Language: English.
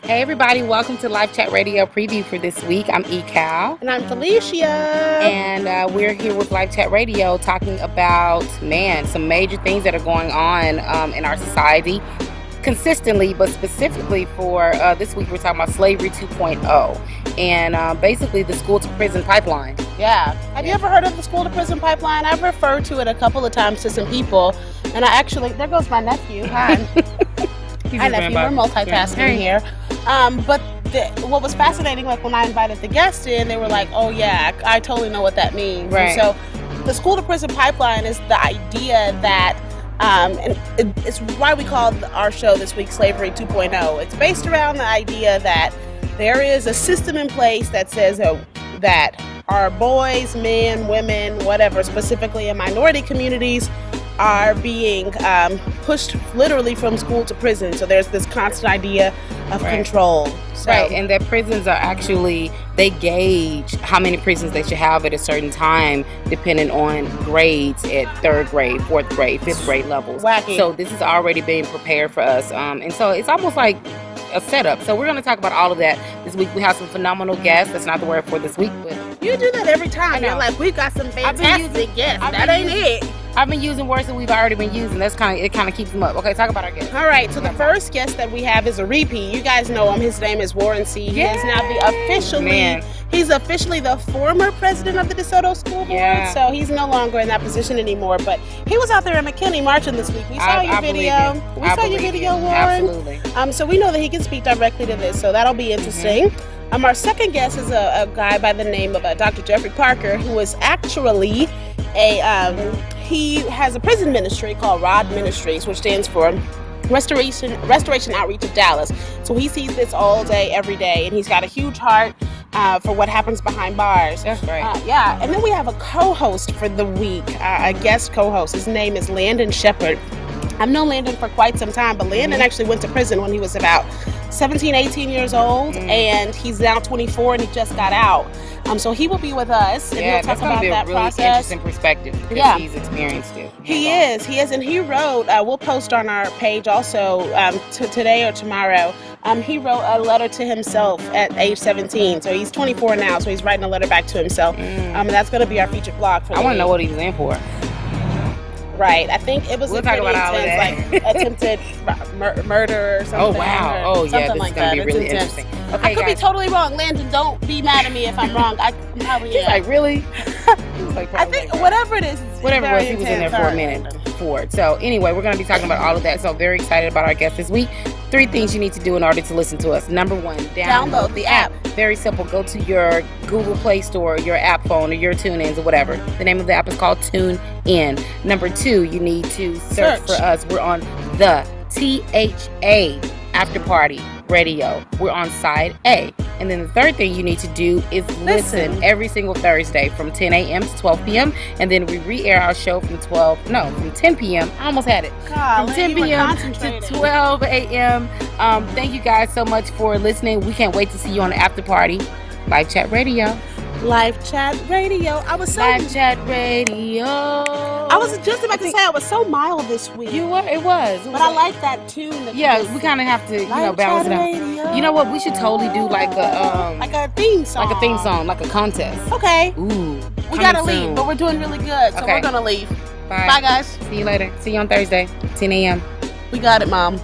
Hey everybody, welcome to LifeChat Radio preview for this week. I'm E-Cal. And I'm Felicia. And we're here with LifeChat Radio talking about, some major things that are going on in our society consistently, but specifically for this week we're talking about Slavery 2.0 and basically the school to prison pipeline. Yeah. Have you ever heard of the school to prison pipeline? I've referred to it a couple of times to some people, and I actually, there goes my nephew. Hi. Hi nephew, we're multitasking here. But what was fascinating, like when I invited the guests in, they were like, oh yeah, I totally know what that means. Right. And so the school to prison pipeline is the idea that, and it's why we called our show this week Slavery 2.0. It's based around the idea that there is a system in place that says that our boys, men, women, whatever, specifically in minority communities, are being pushed literally from school to prison. So there's this constant idea of control. So, right, and that prisons are actually, they gauge how many prisons they should have at a certain time depending on grades at 3rd grade, 4th grade, 5th grade levels. Wacky. So this is already being prepared for us. And so it's almost like a setup. So we're going to talk about all of that this week. We have some phenomenal guests. That's not the word for this week, but you do that every time. You're like, we got some fantastic guests. That ain't it. I've been using words that we've already been using. That's it kind of keeps them up. Okay, talk about our guest. All right, so the first guest that we have is a repeat. You guys know him. His name is Warren C. He is now he's officially the former president of the DeSoto School Board. Yeah. So he's no longer in that position anymore. But he was out there in McKinney marching this week. We saw your video. We saw your video, Warren. Absolutely. So we know that he can speak directly to this. So that'll be interesting. Mm-hmm. Our second guest is a guy by the name of Dr. Jeffrey Parker, who is actually he has a prison ministry called ROD Ministries, which stands for Restoration Outreach of Dallas. So he sees this all day, every day, and he's got a huge heart for what happens behind bars. That's right. And then we have a co-host for the week, a guest co-host. His name is Landon Shepard. I've known Landon for quite some time, but Landon actually went to prison when he was about 17, 18 years old, and he's now 24 and he just got out. So he will be with us, and he'll talk about that really process. Interesting perspective because he's experienced it. He is, and he wrote. We'll post on our page also today or tomorrow. He wrote a letter to himself at age 17. So he's 24 now. So he's writing a letter back to himself. And that's going to be our featured blog for. I want to know what he was in for. Right, I think it was we'll talk about intense, like attempted murder or something. Oh wow! Oh yeah, this like is gonna be really interesting. Okay, I could be totally wrong. Landon, don't be mad at me if I'm wrong. I probably am. Like really? I think whatever it is. Whatever it was, he was in there for a minute for it. So anyway, we're gonna be talking about all of that. So very excited about our guest this week. 3 things you need to do in order to listen to us. Number 1, download the app. Very simple. Go to your Google Play Store, your app phone, or your TuneIns or whatever. The name of the app is called TuneIn. Number 2, you need to search for us. We're on the THA After Party Radio. We're on side A. And then the third thing you need to do is listen every single Thursday from 10 a.m. to 12 p.m. And then we re-air our show from 10 p.m. I almost had it. From 10 p.m. to 12 a.m. Thank you guys so much for listening. We can't wait to see you on the after party. LifeChat Radio. LifeChat Radio. LifeChat Radio. I was just about to say I was so mild this week. You were? It was. But I like that tune. We kind of have to, balance it out. You know what? We should totally do like a theme song. Like a contest. Okay. Ooh. We gotta leave, but we're doing really good, so we're gonna leave. Bye. Bye, guys. See you later. See you on Thursday, 10 a.m. We got it, Mom.